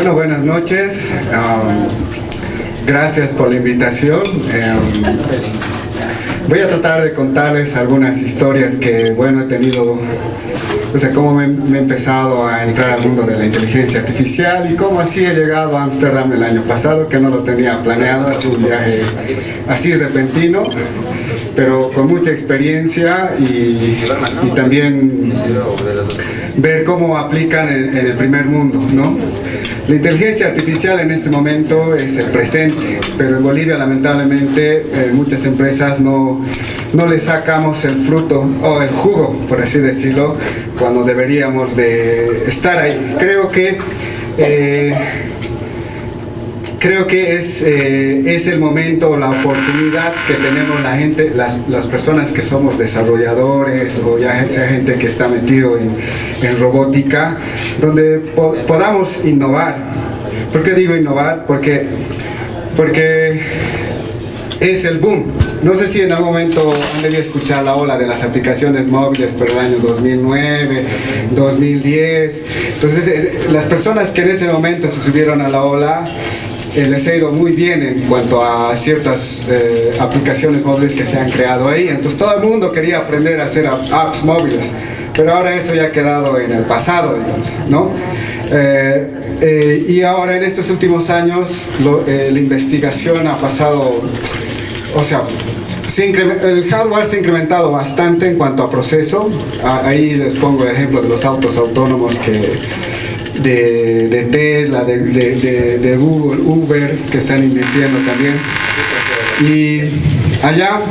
Bueno, buenas noches. Gracias por la invitación. Voy a tratar de contarles algunas historias que, bueno, he tenido, o sea, cómo me he empezado a entrar al mundo de la inteligencia artificial y cómo así he llegado a Ámsterdam el año pasado, que no lo tenía planeado, ha sido un viaje así repentino, pero con mucha experiencia y también ver cómo aplican en el primer mundo, ¿no? La inteligencia artificial en este momento es el presente, pero en Bolivia lamentablemente muchas empresas no le sacamos el fruto o el jugo, por así decirlo, cuando deberíamos de estar ahí. Creo que es el momento, la oportunidad que tenemos la gente, las personas que somos desarrolladores o ya sea gente que está metido en robótica, donde podamos innovar. ¿Por qué digo innovar? Porque es el boom. No sé si en algún momento han debido escuchar la ola de las aplicaciones móviles por el año 2009, 2010. Entonces, las personas que en ese momento se subieron a la ola, les ha ido muy bien en cuanto a ciertas aplicaciones móviles que se han creado ahí. Entonces todo el mundo quería aprender a hacer apps móviles, pero ahora eso ya ha quedado en el pasado, digamos, ¿no? Y ahora en estos últimos años la investigación ha pasado, o sea, el hardware se ha incrementado bastante en cuanto a proceso. Ahí les pongo el ejemplo de los autos autónomos de Tesla, de Google, Uber, que están invirtiendo también. Y allá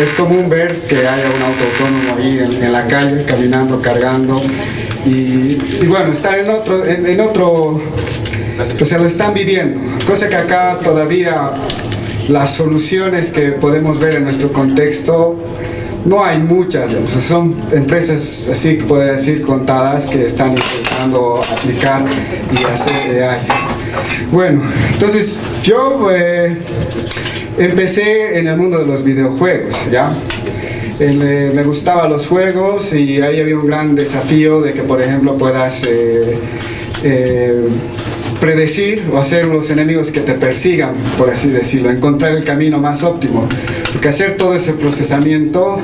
es común ver que haya un auto autónomo ahí en la calle, caminando, cargando. Y bueno, estar en otro, o sea, lo están viviendo. Cosa que acá todavía las soluciones que podemos ver en nuestro contexto no hay muchas, son empresas así que puedo decir contadas que están intentando aplicar y hacer AI. Bueno, entonces yo empecé en el mundo de los videojuegos, ¿ya? Me gustaban los juegos y ahí había un gran desafío de que, por ejemplo, puedas predecir o hacer los enemigos que te persigan, por así decirlo, encontrar el camino más óptimo, porque hacer todo ese procesamiento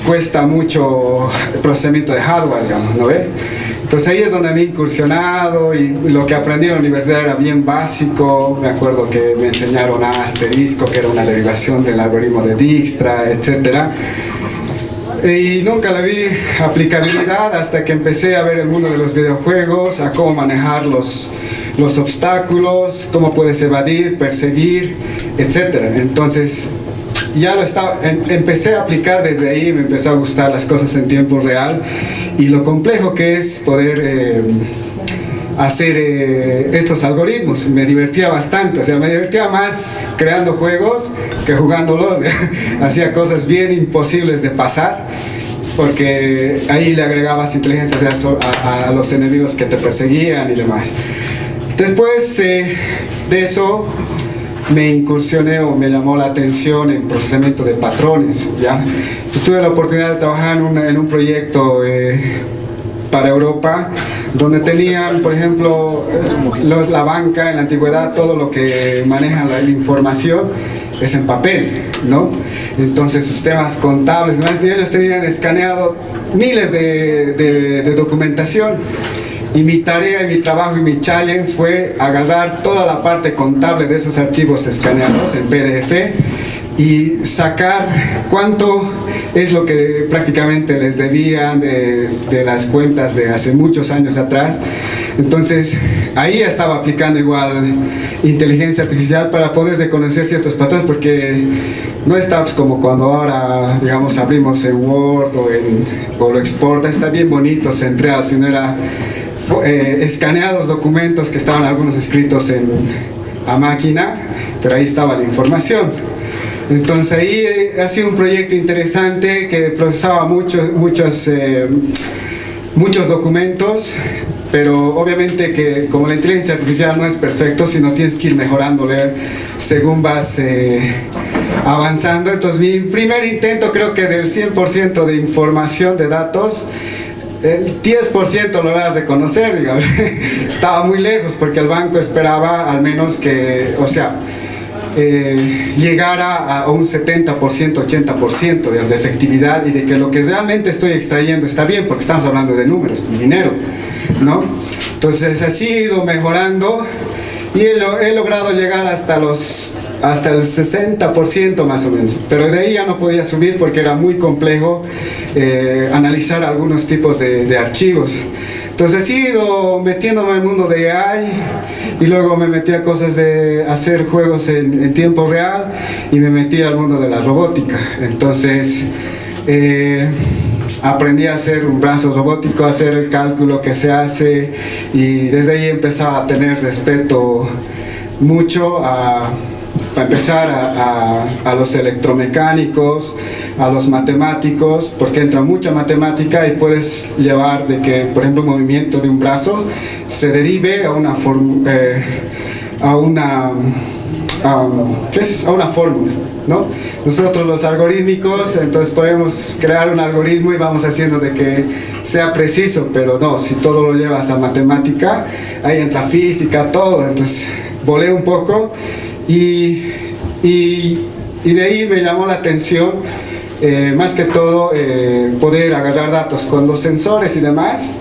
cuesta mucho el procesamiento de hardware, digamos, ¿no ve? Entonces ahí es donde me he incursionado y lo que aprendí en la universidad era bien básico. Me acuerdo que me enseñaron a asterisco, que era una derivación del algoritmo de Dijkstra, etcétera. Y nunca le vi aplicabilidad hasta que empecé a ver el mundo de los videojuegos, a cómo manejar los obstáculos, cómo puedes evadir, perseguir, etc. Entonces ya empecé a aplicar desde ahí, me empezó a gustar las cosas en tiempo real y lo complejo que es poder hacer estos algoritmos. Me divertía bastante, o sea, me divertía más creando juegos que jugándolos. Hacía cosas bien imposibles de pasar porque ahí le agregabas inteligencia a los enemigos que te perseguían y demás. Después de eso me incursioné o me llamó la atención en procesamiento de patrones, ¿ya? Entonces tuve la oportunidad de trabajar en un proyecto para Europa, donde tenían, por ejemplo, la banca en la antigüedad, todo lo que maneja la información es en papel, ¿no? Entonces sus temas contables, y ellos tenían escaneado miles de documentación. Y mi tarea, y mi trabajo, y mi challenge fue agarrar toda la parte contable de esos archivos escaneados en PDF y sacar cuánto es lo que prácticamente les debían de las cuentas de hace muchos años atrás. Entonces ahí estaba aplicando igual inteligencia artificial para poder reconocer ciertos patrones, porque no está como cuando ahora, digamos, abrimos en Word o lo exporta, está bien bonito, centrado, sino era escaneados documentos que estaban algunos escritos a máquina, pero ahí estaba la información. Entonces ahí ha sido un proyecto interesante que procesaba muchos documentos, pero obviamente que como la inteligencia artificial no es perfecto, sino tienes que ir mejorándole según vas avanzando. Entonces mi primer intento, creo que del 100% de información de datos, el 10% lo lograba reconocer, digamos. Estaba muy lejos porque el banco esperaba al menos que, o sea, llegara a un 70%, 80% de efectividad y de que lo que realmente estoy extrayendo está bien, porque estamos hablando de números y dinero, ¿no? Entonces así he ido mejorando y he logrado llegar hasta el 60% más o menos, pero de ahí ya no podía subir porque era muy complejo analizar algunos tipos de archivos. Entonces he ido metiéndome en el mundo de AI y luego me metí a cosas de hacer juegos en tiempo real y me metí al mundo de la robótica. Entonces aprendí a hacer un brazo robótico, a hacer el cálculo que se hace, y desde ahí empezaba a tener respeto mucho para empezar a los electromecánicos, a los matemáticos, porque entra mucha matemática y puedes llevar de que, por ejemplo, un movimiento de un brazo se derive a una fórmula, ¿no? Nosotros los algorítmicos, entonces podemos crear un algoritmo y vamos haciendo de que sea preciso, pero no, si todo lo llevas a matemática, ahí entra física, todo. Entonces volé un poco y de ahí me llamó la atención más que todo poder agarrar datos con los sensores y demás.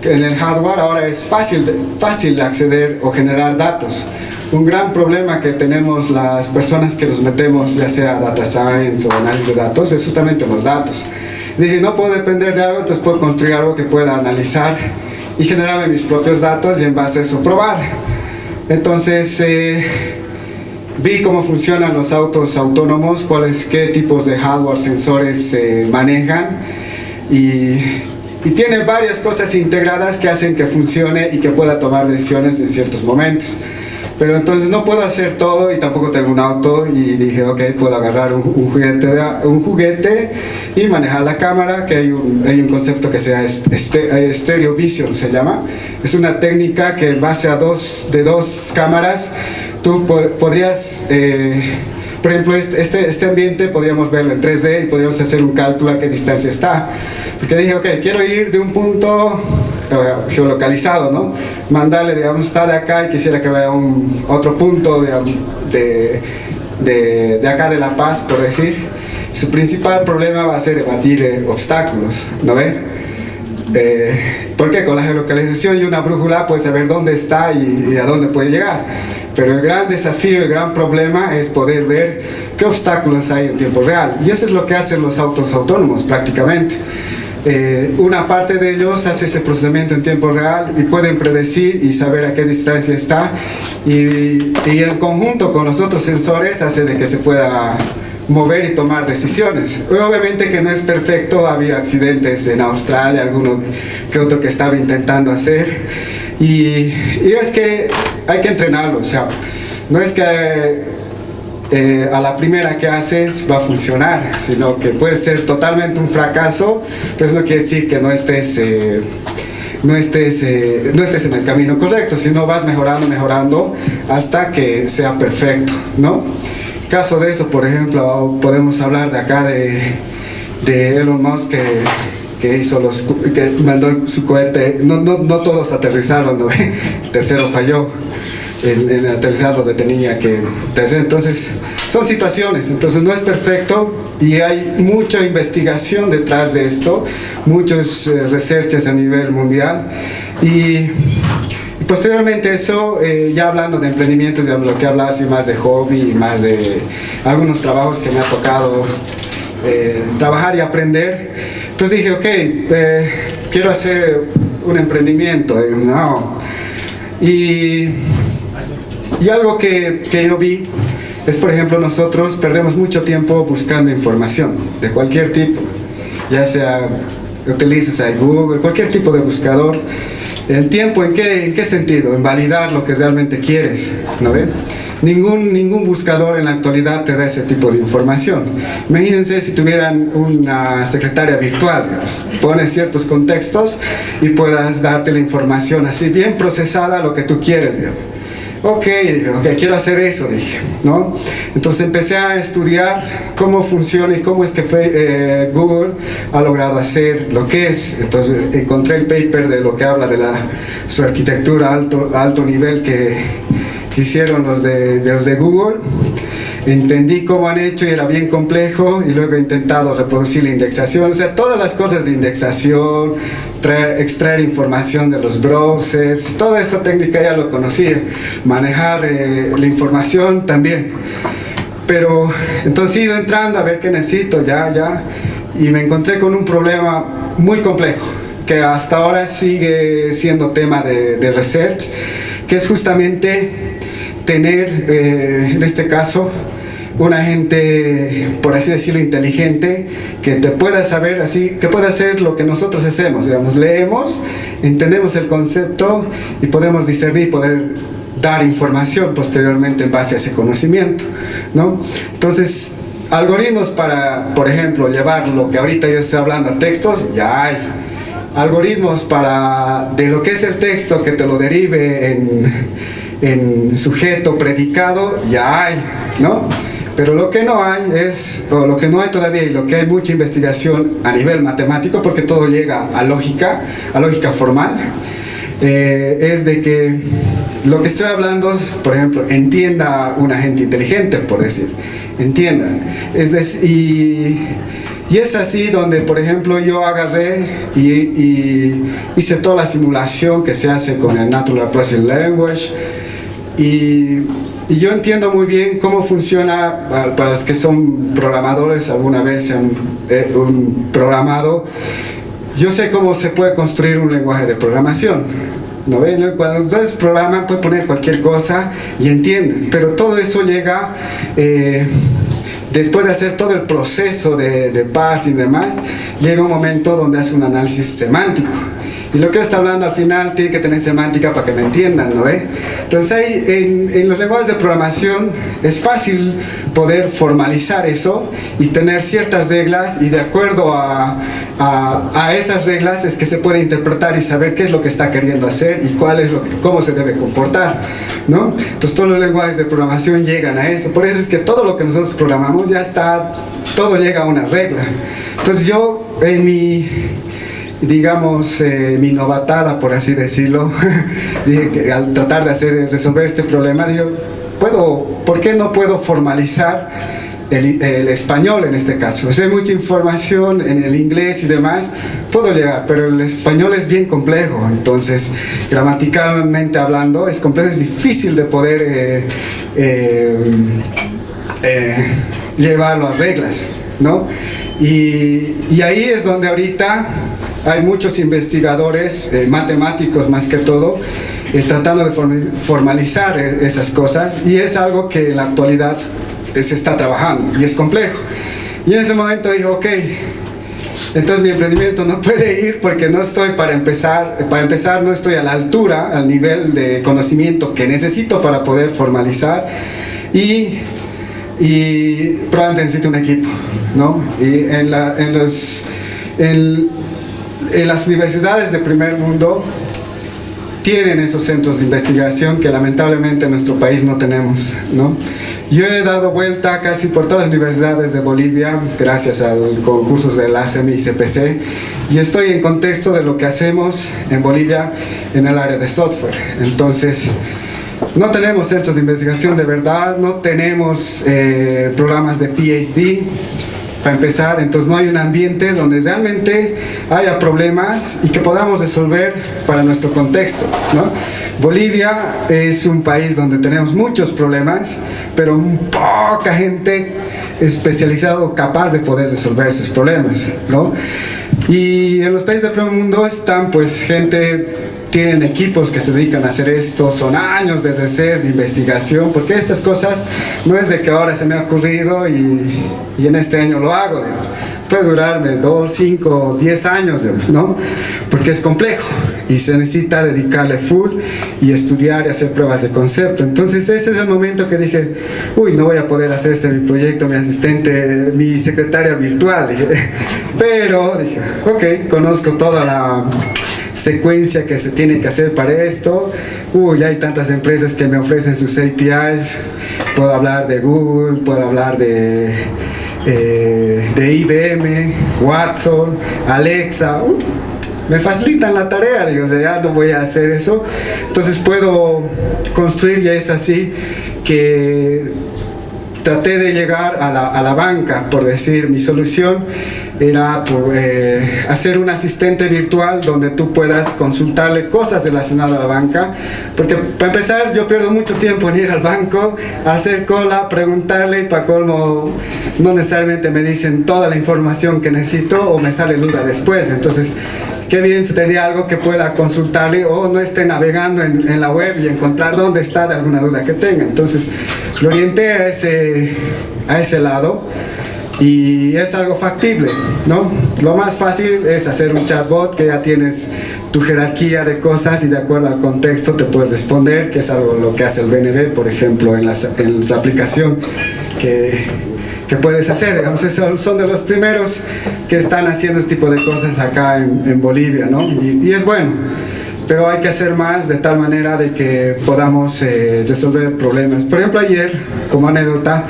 En el hardware ahora es fácil acceder o generar datos. Un gran problema que tenemos las personas que nos metemos, ya sea data science o análisis de datos, es justamente los datos. Dije, no puedo depender de algo, entonces puedo construir algo que pueda analizar y generarme mis propios datos y en base a eso probar. Entonces vi cómo funcionan los autos autónomos, qué tipos de hardware, sensores se manejan, y tiene varias cosas integradas que hacen que funcione y que pueda tomar decisiones en ciertos momentos. Pero entonces no puedo hacer todo y tampoco tengo un auto, y dije, ok, puedo agarrar un juguete y manejar la cámara, que hay un concepto que se llama Stereo Vision, se llama. Es una técnica que en base a dos cámaras tú podrías, por ejemplo, este ambiente podríamos verlo en 3D y podríamos hacer un cálculo a qué distancia está. Porque dije, ok, quiero ir de un punto geolocalizado, ¿no? Mandarle, digamos, está de acá y quisiera que vea otro punto, digamos, de acá de La Paz, por decir. Su principal problema va a ser evadir obstáculos, ¿no ve? Porque con la geolocalización y una brújula puedes saber dónde está y a dónde puede llegar. Pero el gran desafío, el gran problema es poder ver qué obstáculos hay en tiempo real. Y eso es lo que hacen los autos autónomos prácticamente. Una parte de ellos hace ese procesamiento en tiempo real y pueden predecir y saber a qué distancia está, y en conjunto con los otros sensores hace de que se pueda mover y tomar decisiones. Obviamente que no es perfecto, ha habido accidentes en Australia, alguno que otro que estaba intentando hacer, y es que hay que entrenarlo. O sea, no es que a la primera que haces va a funcionar, sino que puede ser totalmente un fracaso, pero eso no quiere decir que no estés en el camino correcto, sino vas mejorando hasta que sea perfecto, ¿no? Caso de eso, por ejemplo, podemos hablar de acá de Elon Musk, que hizo que mandó su cohete. No todos aterrizaron, ¿no? El tercero falló en aterrizar donde tenía que aterrizar. Entonces son situaciones, entonces no es perfecto y hay mucha investigación detrás de esto, muchos researches a nivel mundial, y posteriormente eso, ya hablando de emprendimiento, digamos, lo que habla así más de hobby y más de algunos trabajos que me ha tocado trabajar y aprender. Entonces dije, ok, quiero hacer un emprendimiento, no. Y algo que yo vi es, por ejemplo, nosotros perdemos mucho tiempo buscando información de cualquier tipo, ya sea utilizas ahí Google, cualquier tipo de buscador. El tiempo, ¿en qué sentido? En validar lo que realmente quieres, ¿no ven? Ningún buscador en la actualidad te da ese tipo de información. Imagínense si tuvieran una secretaria virtual, digamos, pones ciertos contextos y puedas darte la información así bien procesada, lo que tú quieres, digamos. Ok, quiero hacer eso, dije, ¿no? Entonces empecé a estudiar cómo funciona y cómo es que Google ha logrado hacer lo que es. Entonces encontré el paper de lo que habla de su arquitectura alto nivel que hicieron los de Google. Entendí cómo han hecho y era bien complejo, y luego he intentado reproducir la indexación, o sea, todas las cosas de indexación, extraer información de los browsers, toda esa técnica ya lo conocía, manejar la información también. Pero entonces he ido entrando a ver qué necesito, y me encontré con un problema muy complejo, que hasta ahora sigue siendo tema de research, que es justamente tener, en este caso, una gente, por así decirlo, inteligente, que te pueda saber así, que pueda hacer lo que nosotros hacemos, digamos, leemos, entendemos el concepto y podemos discernir, poder dar información posteriormente en base a ese conocimiento, ¿no? Entonces, algoritmos para, por ejemplo, llevar lo que ahorita yo estoy hablando a textos, ya hay. Algoritmos de lo que es el texto, que te lo derive en sujeto, predicado, ya hay, ¿no? Pero lo que no hay o lo que no hay todavía, y lo que hay mucha investigación a nivel matemático, porque todo llega a lógica formal, es de que lo que estoy hablando, por ejemplo, entienda una gente inteligente, por decir, entienda. Es decir, y es así donde, por ejemplo, yo agarré y hice toda la simulación que se hace con el Natural Processing Language, y yo entiendo muy bien cómo funciona. Para los que son programadores, alguna vez se han programado, yo sé cómo se puede construir un lenguaje de programación, ¿no ven? Cuando ustedes programan, pueden poner cualquier cosa y entienden, pero todo eso llega después de hacer todo el proceso de parsing y demás. Llega un momento donde hace un análisis semántico, y lo que está hablando al final tiene que tener semántica para que me entiendan, ¿no ve? Entonces ahí, en los lenguajes de programación es fácil poder formalizar eso y tener ciertas reglas, y de acuerdo a esas reglas es que se puede interpretar y saber qué es lo que está queriendo hacer y cómo se debe comportar, ¿no? Entonces todos los lenguajes de programación llegan a eso. Por eso es que todo lo que nosotros programamos todo llega a una regla. Entonces yo, en mi novatada, por así decirlo, dije que al tratar de resolver este problema, digo, ¿por qué no puedo formalizar el español en este caso? O sea, hay mucha información en el inglés y demás, puedo llegar, pero el español es bien complejo. Entonces, gramaticalmente hablando, es complejo, es difícil de poder llevarlo a reglas, ¿no? Y ahí es donde ahorita hay muchos investigadores, matemáticos más que todo, tratando de formalizar esas cosas, y es algo que en la actualidad se está trabajando y es complejo. Y en ese momento dije, ok, entonces mi emprendimiento no puede ir, porque no estoy para empezar no estoy a la altura, al nivel de conocimiento que necesito para poder formalizar, y probablemente necesito un equipo, ¿no? Y en las universidades de primer mundo tienen esos centros de investigación que lamentablemente en nuestro país no tenemos, ¿no? Yo he dado vuelta casi por todas las universidades de Bolivia, gracias a concursos del ASEMI y CPC, y estoy en contexto de lo que hacemos en Bolivia en el área de software. Entonces, no tenemos centros de investigación de verdad, no tenemos programas de PhD, para empezar. Entonces no hay un ambiente donde realmente haya problemas y que podamos resolver para nuestro contexto, ¿no? Bolivia es un país donde tenemos muchos problemas, pero poca gente especializada capaz de poder resolver esos problemas, ¿no? Y en los países del primer mundo están pues tienen equipos que se dedican a hacer esto, son años de research, de investigación, porque estas cosas no es de que ahora se me ha ocurrido y en este año lo hago, digamos. Puede durarme 2, 5, 10 años, digamos, ¿no? Porque es complejo y se necesita dedicarle full y estudiar y hacer pruebas de concepto. Entonces ese es el momento que dije, uy, no voy a poder hacer mi proyecto, mi asistente, mi secretaria virtual, dije. Pero dije, ok, conozco toda la secuencia que se tiene que hacer para esto. Uy, hay tantas empresas que me ofrecen sus APIs. Puedo hablar de Google, puedo hablar de de IBM, Watson, Alexa. Me facilitan la tarea, digo, o sea, ya no voy a hacer eso. Entonces puedo construir, y es así que traté de llegar a la banca, por decir. Mi solución era hacer un asistente virtual donde tú puedas consultarle cosas relacionadas a la banca, porque para empezar yo pierdo mucho tiempo en ir al banco, hacer cola, preguntarle, y para colmo no necesariamente me dicen toda la información que necesito o me sale duda después. Entonces qué bien si tenía algo que pueda consultarle o no esté navegando en la web y encontrar dónde está de alguna duda que tenga. Entonces lo orienté a ese lado, y es algo factible, ¿no? Lo más fácil es hacer un chatbot que ya tienes tu jerarquía de cosas y de acuerdo al contexto te puedes responder, que es algo lo que hace el BNB, por ejemplo, en la aplicación que puedes hacer. Digamos, son de los primeros que están haciendo este tipo de cosas acá en Bolivia, ¿no? Y es bueno, pero hay que hacer más de tal manera de que podamos resolver problemas. Por ejemplo, ayer, como anécdota,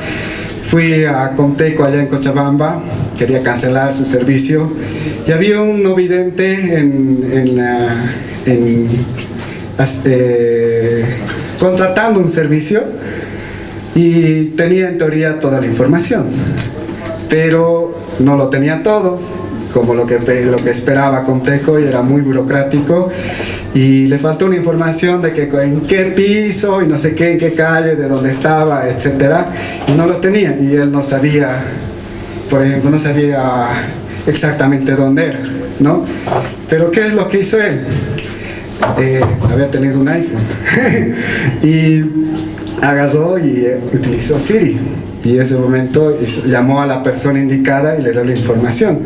fui a Comteco allá en Cochabamba, quería cancelar su servicio y había un no vidente contratando un servicio y tenía en teoría toda la información, pero no lo tenía todo, como lo que esperaba Comteco, y era muy burocrático y le faltó una información de que en qué piso y no sé qué, en qué calle, de dónde estaba, etcétera, y no lo tenía, y él no sabía, por ejemplo, no sabía exactamente dónde era, ¿no? Pero ¿qué es lo que hizo él? Había tenido un iPhone y agarró y utilizó Siri, y en ese momento llamó a la persona indicada y le dio la información.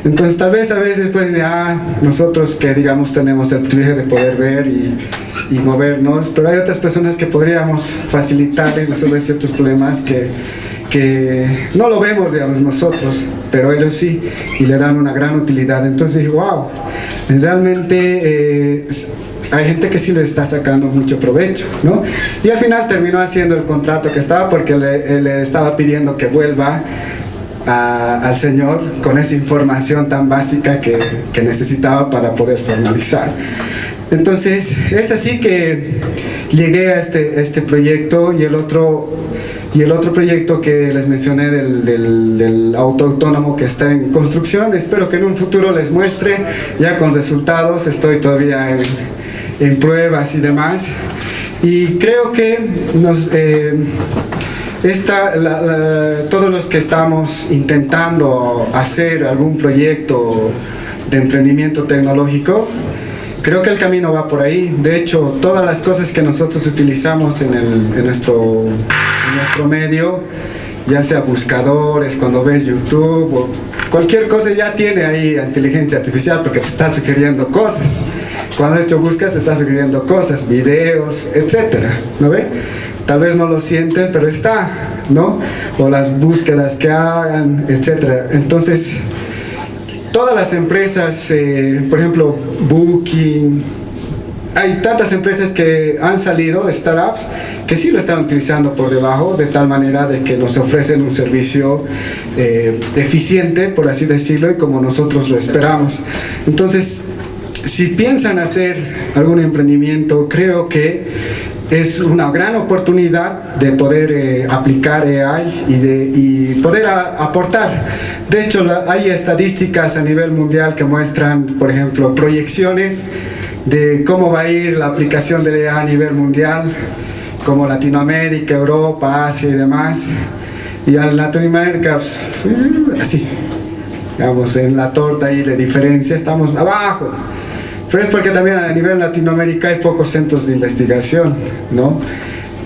Entonces tal vez a veces pues ya nosotros que digamos tenemos el privilegio de poder ver y movernos, pero hay otras personas que podríamos facilitarles resolver ciertos problemas que no lo vemos, digamos, nosotros, pero ellos sí, y le dan una gran utilidad. Entonces dije, wow, realmente hay gente que sí le está sacando mucho provecho, ¿no? Y al final terminó haciendo el contrato que estaba, porque le estaba pidiendo que vuelva al señor con esa información tan básica que necesitaba para poder formalizar. Entonces es así que llegué a este proyecto, y el otro proyecto que les mencioné del auto autónomo que está en construcción. Espero que en un futuro les muestre ya con resultados. Estoy todavía en pruebas y demás, y creo que todos los que estamos intentando hacer algún proyecto de emprendimiento tecnológico, creo que el camino va por ahí. De hecho, todas las cosas que nosotros utilizamos en nuestro medio, ya sea buscadores, cuando ves YouTube o cualquier cosa, ya tiene ahí inteligencia artificial, porque te está sugiriendo cosas. Cuando esto buscas, te está sugiriendo cosas, videos, etcétera, ¿no ve? Tal vez no lo sienten, pero está, ¿no? O las búsquedas que hagan, etcétera. Entonces, todas las empresas, por ejemplo, Booking, hay tantas empresas que han salido, startups, que sí lo están utilizando por debajo, de tal manera de que nos ofrecen un servicio eficiente, por así decirlo, y como nosotros lo esperamos. Entonces, si piensan hacer algún emprendimiento, creo que es una gran oportunidad de poder aplicar AI y poder aportar. De hecho, hay estadísticas a nivel mundial que muestran, por ejemplo, proyecciones de cómo va a ir la aplicación de AI a nivel mundial, como Latinoamérica, Europa, Asia y demás. Y en Latinoamérica, pues, así, digamos, en la torta ahí de diferencia estamos abajo. Pero es porque también a nivel Latinoamérica hay pocos centros de investigación, ¿no?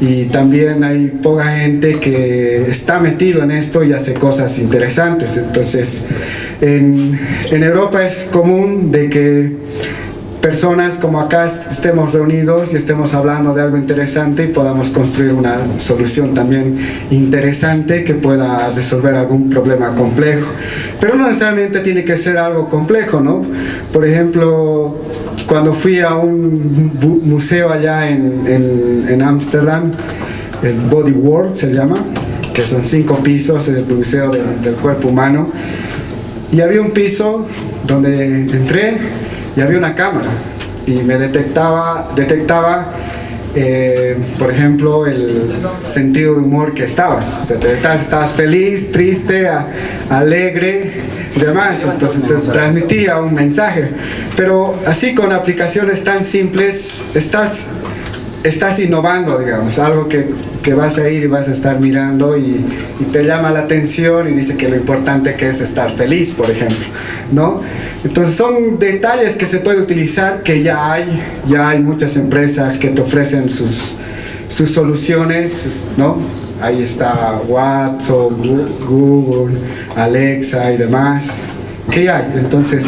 Y también hay poca gente que está metido en esto y hace cosas interesantes. Entonces, en Europa es común de que personas como acá estemos reunidos y estemos hablando de algo interesante y podamos construir una solución también interesante que pueda resolver algún problema complejo. Pero no necesariamente tiene que ser algo complejo, ¿no? Por ejemplo, cuando fui a un museo allá en Ámsterdam, el Body World se llama, que son 5 pisos, el Museo del Cuerpo Humano. Y había un piso donde entré y había una cámara y me detectaba por ejemplo, el sentido de humor que estabas. O sea, estabas feliz, triste, alegre, demás. Entonces te transmitía un mensaje. Pero así con aplicaciones tan simples, estás innovando, digamos, algo que vas a ir y vas a estar mirando y te llama la atención y dice que lo importante que es estar feliz, por ejemplo, ¿no? Entonces son detalles que se puede utilizar, que ya hay muchas empresas que te ofrecen sus soluciones, ¿no? Ahí está WhatsApp, Google, Alexa y demás, que hay. Entonces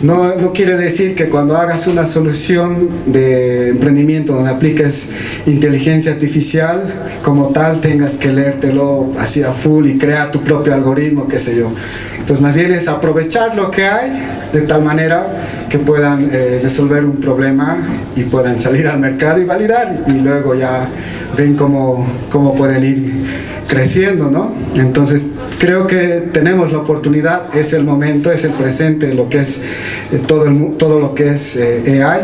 no quiere decir que cuando hagas una solución de emprendimiento donde apliques inteligencia artificial como tal tengas que leértelo así a full y crear tu propio algoritmo, qué sé yo. Entonces más bien es aprovechar lo que hay de tal manera que puedan resolver un problema y puedan salir al mercado y validar, y luego ya ven cómo pueden ir creciendo, ¿no? Entonces creo que tenemos la oportunidad, es el momento, es el presente, lo que es todo lo que es AI.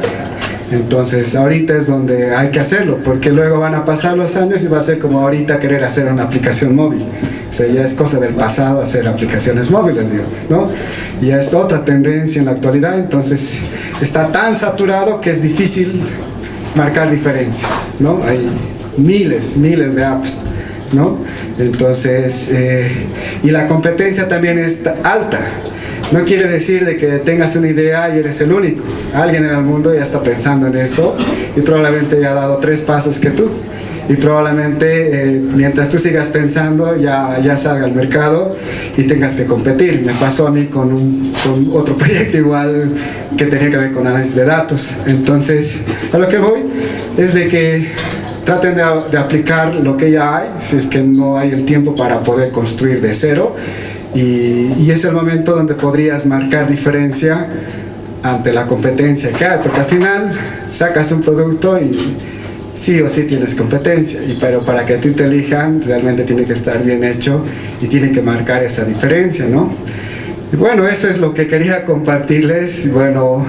Entonces ahorita es donde hay que hacerlo, porque luego van a pasar los años y va a ser como ahorita querer hacer una aplicación móvil. O sea, ya es cosa del pasado hacer aplicaciones móviles, digo, ¿no? Y ya es otra tendencia en la actualidad. Entonces está tan saturado que es difícil marcar diferencia, ¿no? Hay miles de apps, ¿no? Entonces, y la competencia también es alta. No quiere decir de que tengas una idea y eres el único. Alguien en el mundo ya está pensando en eso y probablemente ya ha dado 3 pasos que tú. Y probablemente mientras tú sigas pensando ya salga al mercado y tengas que competir. Me pasó a mí con otro proyecto igual que tenía que ver con análisis de datos. Entonces, a lo que voy es de que traten de aplicar lo que ya hay, si es que no hay el tiempo para poder construir de cero, y es el momento donde podrías marcar diferencia ante la competencia que hay, porque al final sacas un producto y sí o sí tienes competencia, pero para que tú te elijan realmente tiene que estar bien hecho y tiene que marcar esa diferencia, ¿no? Y bueno, eso es lo que quería compartirles. Bueno,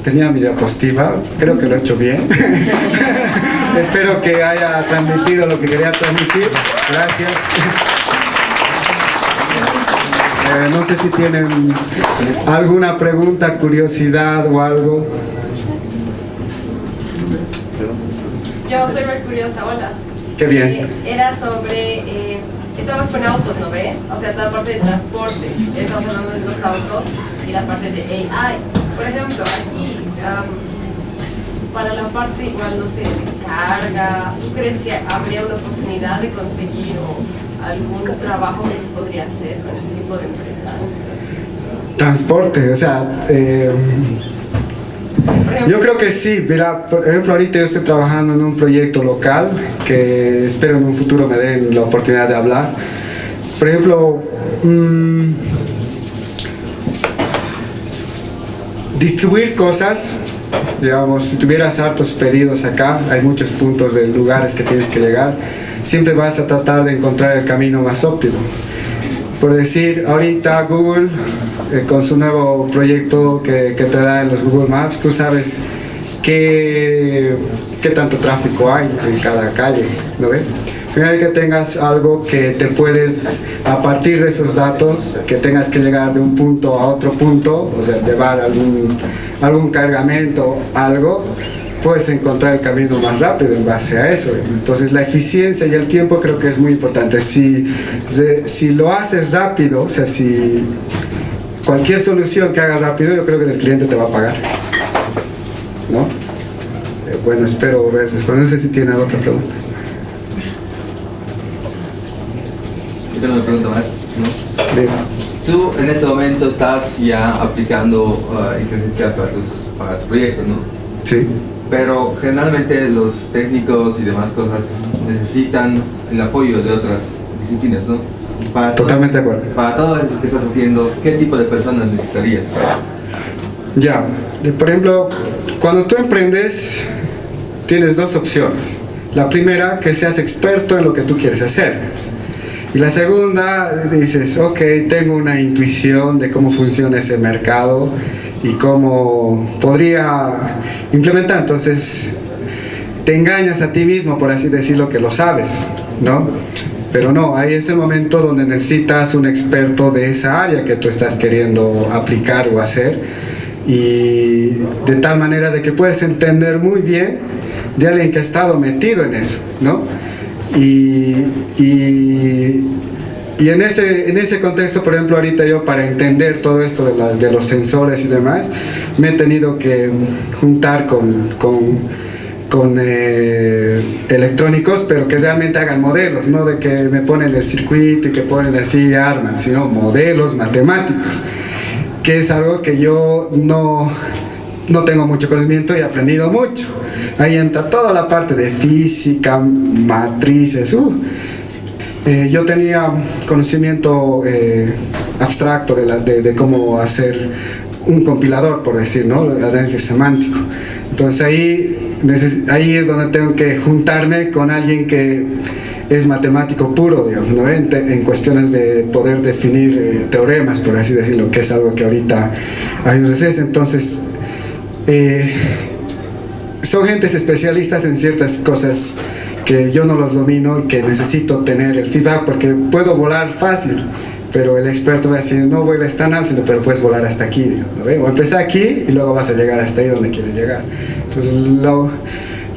tenía mi diapositiva, creo que lo he hecho bien. Espero que haya transmitido lo que quería transmitir. Gracias. No sé si tienen alguna pregunta, curiosidad o algo. Yo soy muy curiosa, hola. Qué bien. Era sobre, estamos con autos, ¿no ve? O sea, toda la parte de transporte. Estamos hablando de los autos y la parte de AI. Por ejemplo, aquí, para la parte igual, no sé, de carga, ¿tú crees que habría una oportunidad de conseguir algún trabajo que se podría hacer con ese tipo de empresas? Transporte, o sea, yo creo que sí. Mira, por ejemplo, ahorita yo estoy trabajando en un proyecto local que espero en un futuro me den la oportunidad de hablar. Por ejemplo, distribuir cosas, digamos, si tuvieras hartos pedidos acá, hay muchos puntos de lugares que tienes que llegar, siempre vas a tratar de encontrar el camino más óptimo. Por decir, ahorita Google, con su nuevo proyecto que te da en los Google Maps, tú sabes qué tanto tráfico hay en cada calle, ¿no ves? Hay que tengas algo que te puede, a partir de esos datos, que tengas que llegar de un punto a otro punto, o sea, llevar algún cargamento, algo, puedes encontrar el camino más rápido en base a eso. Entonces la eficiencia y el tiempo creo que es muy importante. Si lo haces rápido, o sea, si cualquier solución que hagas rápido, yo creo que el cliente te va a pagar, ¿no? Bueno, espero ver después. No sé si tienen otra pregunta. Yo tengo una pregunta más, ¿no? Dime. Tú en este momento estás ya aplicando inteligencia para tu proyecto, ¿no? Sí. Pero generalmente los técnicos y demás cosas necesitan el apoyo de otras disciplinas, ¿no? Totalmente de acuerdo. Para todo eso que estás haciendo, ¿qué tipo de personas necesitarías? Ya, por ejemplo, cuando tú emprendes, tienes 2 opciones. La primera, que seas experto en lo que tú quieres hacer. Y la segunda, dices, ok, tengo una intuición de cómo funciona ese mercado y cómo podría implementar. Entonces, te engañas a ti mismo, por así decirlo, que lo sabes, ¿no? Pero no, ahí es el momento donde necesitas un experto de esa área que tú estás queriendo aplicar o hacer, y de tal manera de que puedes entender muy bien de alguien que ha estado metido en eso, ¿no? Y en ese contexto, por ejemplo, ahorita yo, para entender todo esto de los sensores y demás, me he tenido que juntar con electrónicos, pero que realmente hagan modelos, no de que me ponen el circuito y que ponen así y arman, sino modelos matemáticos, que es algo que yo no tengo mucho conocimiento y he aprendido mucho. Ahí entra toda la parte de física, matrices. Yo tenía conocimiento abstracto de cómo hacer un compilador, por decir, ¿no? El análisis semántico. Entonces ahí es donde tengo que juntarme con alguien que es matemático puro, digamos, ¿no? En cuestiones de poder definir teoremas, por así decirlo, que es algo que ahorita hay un receso. Entonces, son gentes especialistas en ciertas cosas que yo no los domino y que necesito tener el feedback, porque puedo volar fácil, pero el experto va a decir, no vuelas tan alto, pero puedes volar hasta aquí, ¿no? O empezar aquí y luego vas a llegar hasta ahí donde quieres llegar. Entonces,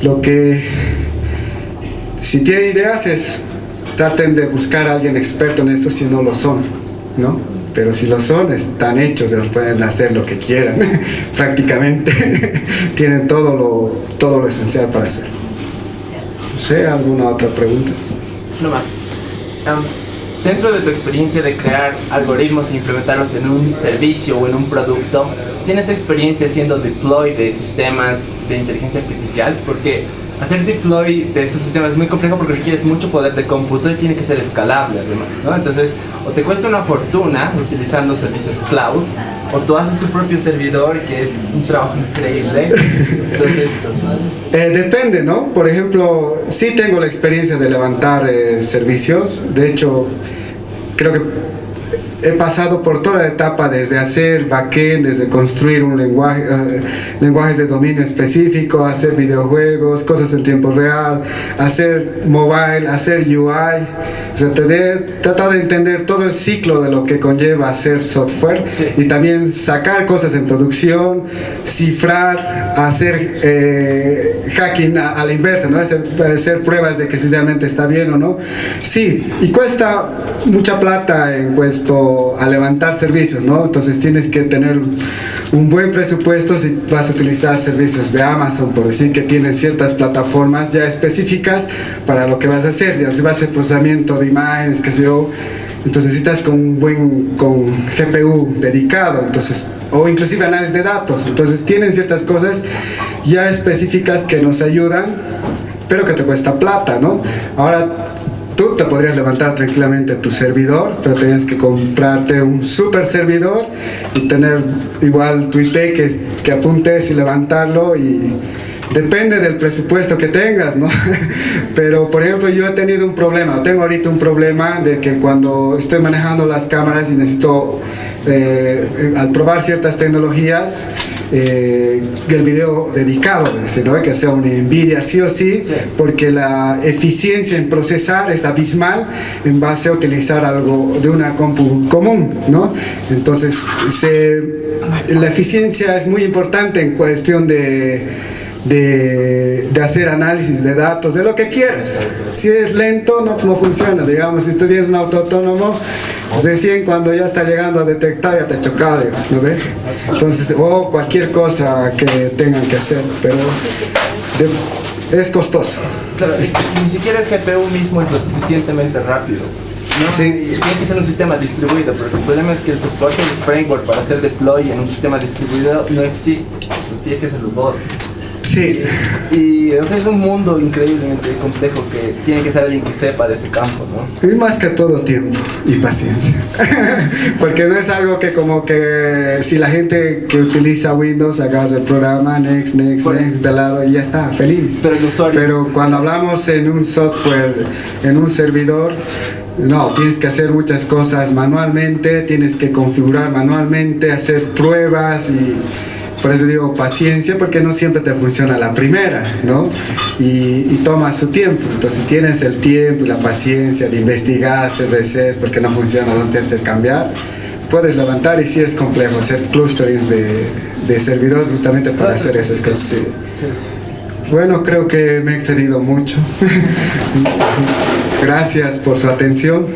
lo que, si tienen ideas, traten de buscar a alguien experto en eso si no lo son, ¿no? Pero si lo son, están hechos, pueden hacer lo que quieran, prácticamente. Tienen todo lo esencial para hacerlo. No sé, ¿alguna otra pregunta? No más. Dentro de tu experiencia de crear algoritmos e implementarlos en un servicio o en un producto, ¿tienes experiencia haciendo deploy de sistemas de inteligencia artificial? Porque hacer deploy de estos sistemas es muy complejo porque requieres mucho poder de cómputo y tiene que ser escalable además, ¿no? Entonces, o te cuesta una fortuna utilizando servicios cloud, o tú haces tu propio servidor, que es un trabajo increíble. Entonces, depende, ¿no? Por ejemplo, sí tengo la experiencia de levantar servicios. De hecho, creo que he pasado por toda la etapa, desde hacer backend, desde construir un lenguaje, lenguajes de dominio específico, hacer videojuegos, cosas en tiempo real, hacer mobile, hacer UI. O sea, he tratado de entender todo el ciclo de lo que conlleva hacer software, sí, y también sacar cosas en producción, cifrar, hacer hacking a la inversa, ¿no? Hacer pruebas de que si realmente está bien o no. Sí, y cuesta mucha plata en cuanto a levantar servicios, ¿no? Entonces tienes que tener un buen presupuesto si vas a utilizar servicios de Amazon, por decir, que tienen ciertas plataformas ya específicas para lo que vas a hacer. Si vas a hacer procesamiento de imágenes, qué sé yo, entonces necesitas con GPU dedicado, entonces, o inclusive análisis de datos. Entonces tienen ciertas cosas ya específicas que nos ayudan, pero que te cuesta plata, ¿no? Ahora, tú te podrías levantar tranquilamente tu servidor, pero tienes que comprarte un super servidor y tener igual tu IP que apuntes y levantarlo, y depende del presupuesto que tengas, ¿no? Pero, por ejemplo, yo he tenido un problema, tengo ahorita un problema de que cuando estoy manejando las cámaras y necesito, al probar ciertas tecnologías, el video dedicado, ¿no? Que sea una NVIDIA sí o sí, sí, porque la eficiencia en procesar es abismal en base a utilizar algo de una compu común, ¿no? Entonces, la eficiencia es muy importante en cuestión de hacer análisis de datos, de lo que quieras. Si es lento, no funciona. Digamos, si tú tienes un auto autónomo, recién cuando ya está llegando a detectar, ya te ha chocado, ¿no ves? Entonces, o cualquier cosa que tengan que hacer, pero es costoso. Claro, ni siquiera el GPU mismo es lo suficientemente rápido, ¿no? Sí. Tiene que ser un sistema distribuido, pero el problema es que el soporte del framework para hacer deploy en un sistema distribuido no existe. Entonces tienes que hacerlo vos. Sí. Y o sea, es un mundo increíblemente complejo que tiene que ser alguien que sepa de ese campo, ¿no? Y más que todo tiempo y paciencia. Porque no es algo que como que si la gente que utiliza Windows agarra el programa, next, de lado y ya está, feliz. Pero el usuario... Pero cuando hablamos en un software, en un servidor, No, tienes que hacer muchas cosas manualmente, tienes que configurar manualmente, hacer pruebas y por eso digo paciencia, porque no siempre te funciona la primera, ¿no? Y toma su tiempo. Entonces, si tienes el tiempo y la paciencia de investigar, hacer reset, porque no funciona, no te hace cambiar, puedes levantar y sí es complejo hacer clusterings de servidores justamente para hacer esas cosas. Sí. Bueno, creo que me he excedido mucho. Gracias por su atención.